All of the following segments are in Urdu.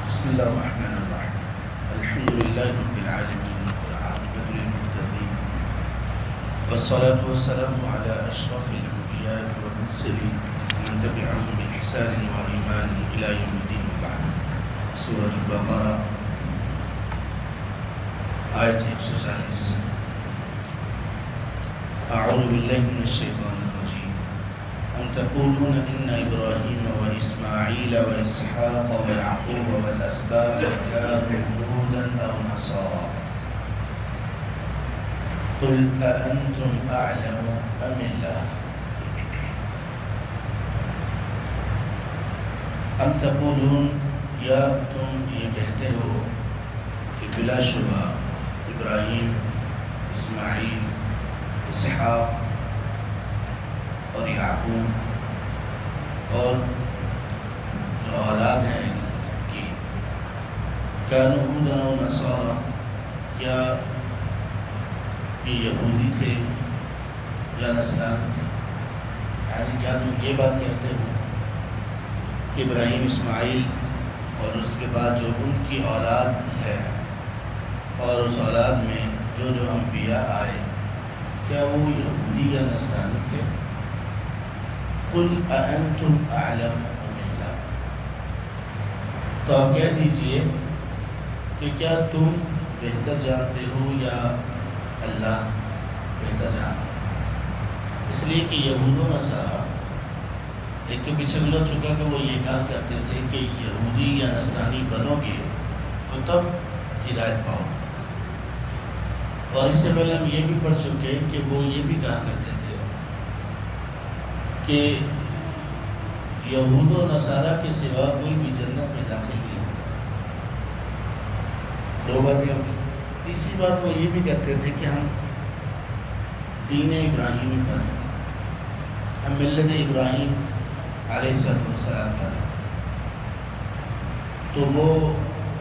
بسم الله الرحمن الرحيم. الحمد لله رب العالمين والعاقبة للمتقين والصلاة والسلام على أشرف الأنبياء والمرسلين ومن تبعهم بإحسان وإيمان إلى يوم الدين وبعد. سورة البقرة آية 140. أعوذ بالله من الشيطان الرجيم. أم تقولون إن إبراهيم وإسماعيل وإسحاق ويعقوب والأسباط كانوا هودا أو نصارى قل أأنتم أعلم أم الله أم تقولون یا تم یہ کہتے ہو کہ بلا شبہ ابراہیم، اسماعیل، اسحاق اور یعقوب اور جو اولاد ہیں ان کی کانوا ھودا و نصارا، کیا یہ یہودی تھے یا نصرانی تھے؟ یعنی کیا تم یہ بات کہتے ہو کہ ابراہیم، اسماعیل اور اس کے بعد جو ان کی اولاد ہے اور اس اولاد میں جو انبیاء آئے، کیا وہ یہودی یا نصرانی تھے؟ قل اانتم اعلم ام اللہ، تو آپ کہہ دیجئے کہ کیا تم بہتر جانتے ہو یا اللہ بہتر جانتے ہیں؟ اس لیے کہ یہود و نصارہ ایک تو پیچھے گزر چکا کہ وہ یہ کہا کرتے تھے کہ یہودی یا نصرانی بنو گے تو تب ہدایت پاؤ، اور اس سے پہلے ہم یہ بھی پڑھ چکے کہ وہ یہ بھی کہا کرتے تھے کہ یہود و نصارہ کے سوا کوئی بھی جنت میں داخل نہیں ہوگا۔ دو باتیں ہوگی۔ تیسری بات وہ یہ بھی کرتے تھے کہ ہم دین ابراہیمی پر ہیں، ہم ملت ابراہیم علیہ السلام پر ہیں، تو وہ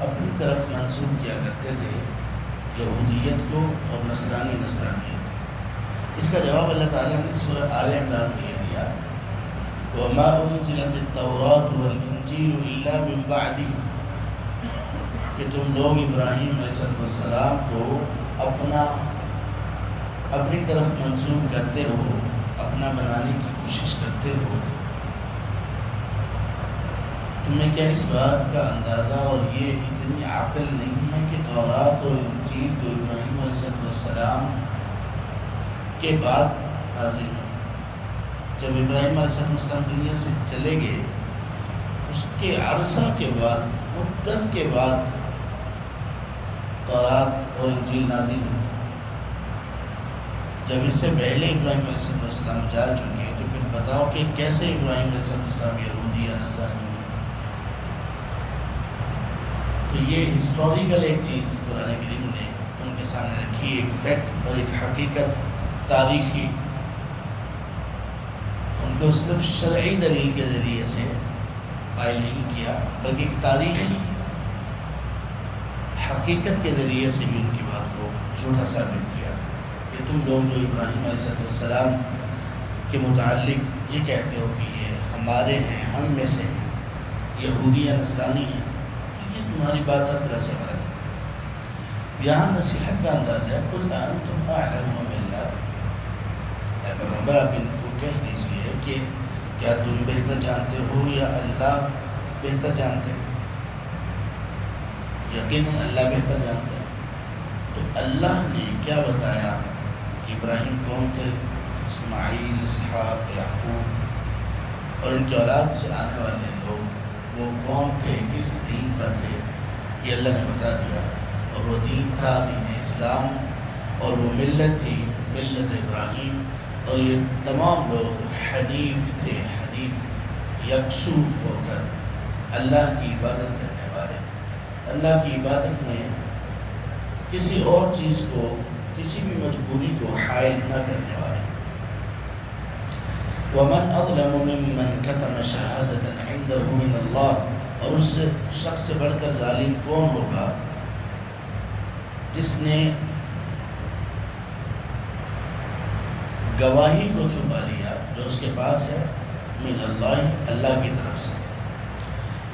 اپنی طرف منسوب کیا کرتے تھے یہودیت کو اور نصرانیت۔ اس کا جواب اللہ تعالیٰ نے سورہ آل عمران میں یہ دیا، وَمَا أُنزِلَتِ التَّوْرَاةُ وَالْإِنْجِيلُ إِلَّا مِن بَعْدِهِ، کہ تم لوگ ابراہیم علیہ السلام کو اپنی طرف منسوب کرتے ہو، اپنا بنانے کی کوشش کرتے ہو، تمہیں کیا اس بات کا اندازہ اور یہ اتنی عقل نہیں ہے کہ تورات اور انجیل تو ابراہیم علیہ السلام کے بعد نازل ہوئی؟ جب ابراہیم علیہ السلام دنیا سے چلے گئے، اس کے عرصہ کے بعد، مدت کے بعد تورات اور انجیل نازل ہوئی۔ جب اس سے پہلے ابراہیم علیہ السلام جا چکے تو پھر بتاؤ کہ کیسے ابراہیم علیہ السلام یہودی یا نصرانی ہوئی؟ تو یہ ہسٹوریکل ایک چیز قرآن کریم نے ان کے سامنے رکھی، ایک فیکٹ اور ایک حقیقت تاریخی، ان کو صرف شرعی دلیل کے ذریعے سے قائل نہیں کیا، بلکہ ایک تاریخی حقیقت کے ذریعے سے بھی ان کی بات کو جھوٹا ثابت کیا کہ تم لوگ جو ابراہیم علیہ السلام کے متعلق یہ کہتے ہو کہ یہ ہمارے ہیں، ہم میں سے ہیں، یہودی یا نصرانی ہیں، یہ تمہاری بات ہر طرح سے غلط ہے۔ یہاں نصیحت کا انداز ہے، قل انتم اعلم ام اللہ، اے پیغمبر آپ ان کو کہہ دیجئے کہ کیا تم بہتر جانتے ہو یا اللہ بہتر جانتے ہیں؟ یقیناً اللہ بہتر جانتے ہیں۔ تو اللہ نے کیا بتایا کہ ابراہیم کون تھے، اسماعیل، اسحاق، یعقوب اور ان کے اولاد سے آنے والے لوگ وہ کون تھے، کس دین پر تھے، یہ اللہ نے بتا دیا۔ اور وہ دین تھا دین اسلام، اور وہ ملت تھی ملت ابراہیم، اور یہ تمام لوگ حنیف تھے، حنیف، یکسو ہو کر اللہ کی عبادت کرنے والے، اللہ کی عبادت میں کسی اور چیز کو، کسی بھی مجبوری کو حائل نہ کرنے والے۔ وَمَنْ أَظْلَمُ مِمَّنْ كَتَمَ شَهَادَةً عِنْدَهُ مِنَ اللَّهِ، اور اس شخص سے بڑھ کر ظالم کون ہوگا جس نے گواہی کو چھپا لیا جو اس کے پاس ہے من اللہ، اللہ کی طرف سے۔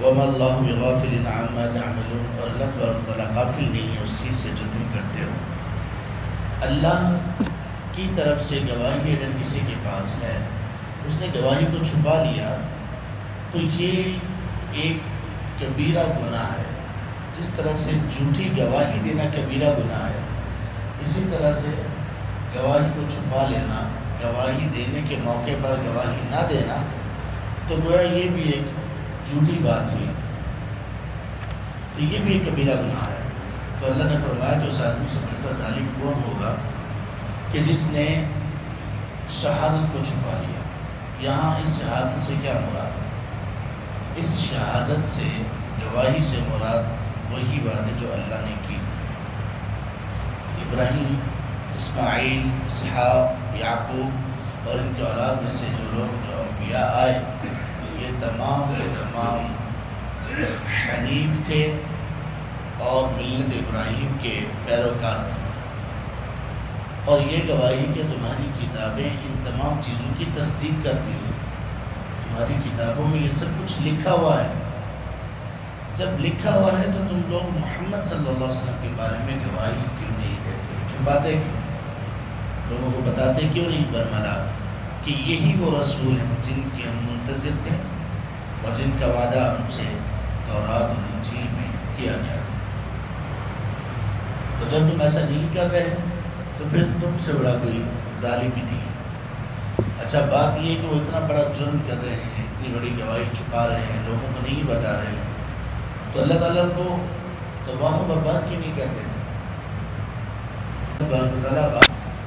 وَمَا اللَّهُ بِغَافِلٍ عَمَّا تَعْمَلُونَ، اور اللہ تبارک و تعالیٰ غافل نہیں ہے اس چیز سے جو تم کرتے ہو۔ اللہ کی طرف سے گواہی اگر کسی کے پاس ہے، اس نے گواہی کو چھپا لیا تو یہ ایک کبیرہ گناہ ہے۔ جس طرح سے جھوٹی گواہی دینا کبیرہ گناہ ہے، اسی طرح سے گواہی کو چھپا لینا، گواہی دینے کے موقع پر گواہی نہ دینا، تو گویا یہ بھی ایک جھوٹی بات ہوئی، تو یہ بھی ایک کبیرہ گناہ ہے۔ تو اللہ نے فرمایا کہ اس آدمی سے بڑھ کر ظالم کون ہوگا کہ جس نے شہادت کو چھپا لیا۔ یہاں اس شہادت سے کیا مراد ہے؟ اس شہادت سے، گواہی سے مراد وہی بات ہے جو اللہ نے کی۔ ابراہیم، اسماعیل، اسحاق، یعقوب اور ان کے اولاد میں سے جو لوگ، جو انبیاء آئے، یہ تمام کے تمام حنیف تھے اور ملت ابراہیم کے پیروکار تھے، اور یہ گواہی کہ تمہاری کتابیں ان تمام چیزوں کی تصدیق کرتی ہیں۔ تمہاری کتابوں میں یہ سب کچھ لکھا ہوا ہے۔ جب لکھا ہوا ہے تو تم لوگ محمد صلی اللہ علیہ وسلم کے بارے میں گواہی کیوں نہیں دیتے؟ چھپاتے کیوں؟ لوگوں کو بتاتے کیوں نہیں برملا کہ یہی وہ رسول ہیں جن کے ہم منتظر تھے اور جن کا وعدہ ہم سے تورات اور انجیل میں کیا گیا تھا۔ تو جب تم ایسا نہیں کر رہے تو پھر تم سے بڑا کوئی ظالم ہی نہیں ہے۔ اچھا، بات یہ ہے کہ وہ اتنا بڑا جرم کر رہے ہیں، اتنی بڑی گواہی چھپا رہے ہیں، لوگوں کو نہیں بتا رہے ہیں، تو اللہ تعالیٰ ان کو تباہ و برباد کیوں نہیں کر دیتے؟ تبارک و تعالیٰ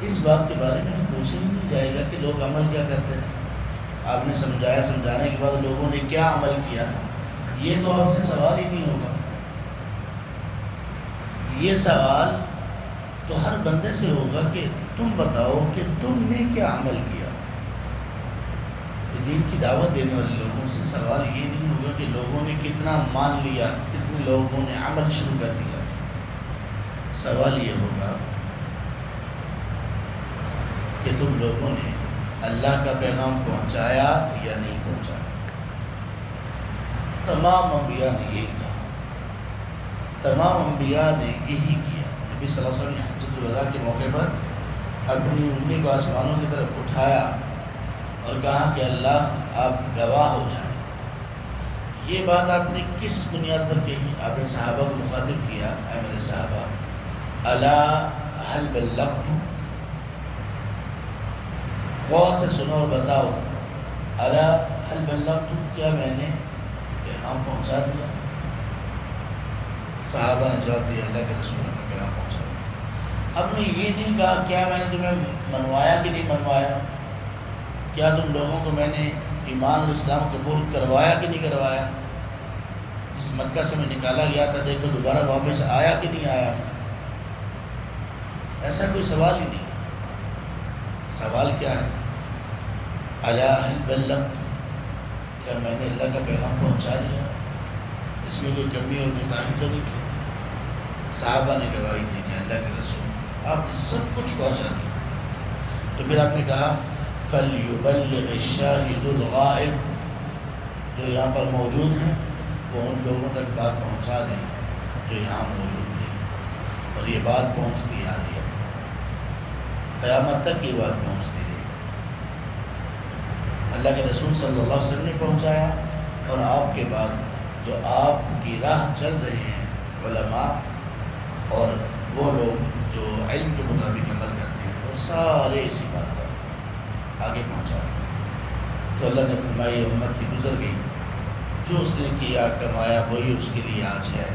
اس بات کے بارے میں پوچھا ہی نہیں جائے گا کہ لوگ عمل کیا کرتے تھے۔ آپ نے سمجھایا، سمجھانے کے بعد لوگوں نے کیا عمل کیا، یہ تو آپ سے سوال ہی نہیں ہوگا۔ یہ سوال تو ہر بندے سے ہوگا کہ تم بتاؤ کہ تم نے کیا عمل کیا۔ دین کی دعوت دینے والے لوگوں سے سوال یہ نہیں ہوگا کہ لوگوں نے کتنا مان لیا، کتنے لوگوں نے عمل شروع کر دیا۔ سوال یہ ہوگا کہ تم لوگوں نے اللہ کا پیغام پہنچایا یا نہیں پہنچایا۔ تمام انبیاء نے یہی کہا، تمام انبیاء نے یہی کیا۔ نبی صلی اللہ علیہ وسلم نے حجۃ الوداع کے موقع پر اپنی انگلی کو آسمانوں کی طرف اٹھایا اور کہا کہ اللہ آپ گواہ ہو جائیں۔ یہ بات آپ نے کس بنیاد پر کہی؟ آپ نے صحابہ کو مخاطب کیا، اے میرے صحابہ، الا هل بلغت، غور سے سنو اور بتاؤ، الا هل بلغت، کیا میں نے پیغام پہنچا دیا؟ صحابہ نے جواب دیا، اللہ کے رسول نے پیغام پہنچا دیا۔ اب نے یہ نہیں کہا کیا میں نے تمہیں منوایا کہ نہیں منوایا، کیا تم لوگوں کو میں نے ایمان اور اسلام قبول کروایا کہ نہیں کروایا، جس مکہ سے میں نکالا گیا تھا دیکھو دوبارہ واپس آیا کہ نہیں آیا۔ ایسا کوئی سوال ہی نہیں۔ سوال کیا ہے؟ الا هل بلغت، کیا میں نے اللہ کا پیغام پہنچا دیا، اس میں کوئی کمی اور کوتاہی تو نہیں کی؟ صحابہ نے گواہی دی کہ اللہ کے رسول آپ نے سب کچھ پہنچا دیا۔ تو پھر آپ نے کہا فَلْيُبَلِّغِ الشَّاهِدُ الْغَائِبُ، جو یہاں پر موجود ہیں وہ ان لوگوں تک بات پہنچا دیں جو یہاں موجود نہیں، اور یہ بات پہنچتی آ رہی ہے، قیامت تک یہ بات پہنچتی رہی۔ اللہ کے رسول صلی اللہ علیہ وسلم نے پہنچایا، اور آپ کے بعد جو آپ کی راہ چل رہے ہیں علماء اور وہ لوگ جو علم کے مطابق عمل کرتے ہیں، وہ سارے اسی بات پر آگے پہنچا رہے۔ تو اللہ نے فرمایا یہ امت ہی گزر گئی، جو اس نے کیا کمایا وہی اس کے لیے آج ہے،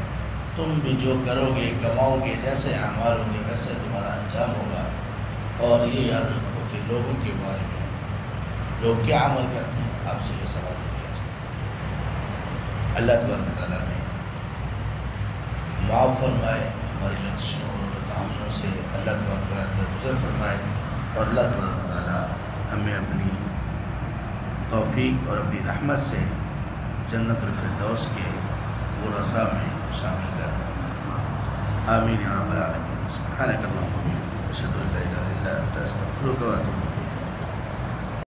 تم بھی جو کرو گے کماؤ گے، جیسے اعمال ہوں گے ویسے تمہارا انجام ہوگا۔ اور یہ یاد رکھو کہ لوگوں کے بارے میں لوگ کیا عمل کرتے ہیں، آپ سے یہ سوال نہیں کیا جائے۔ اللہ تبارک تعالیٰ نے معاف فرمائے، ہماری لغزشوں اور تعاونوں سے اللہ تبارک تعالیٰ درگزر فرمائے، اور اللہ تبارک تعالیٰ ہمیں اپنی توفیق اور اپنی رحمت سے جنت الفردوس کے ورثاء میں شامل کر دیں۔ آمین یا رب العالمین۔ سبحانک اللہم و بحمدک، اشہد ان لا الہ الا انت، استغفرک و اتوب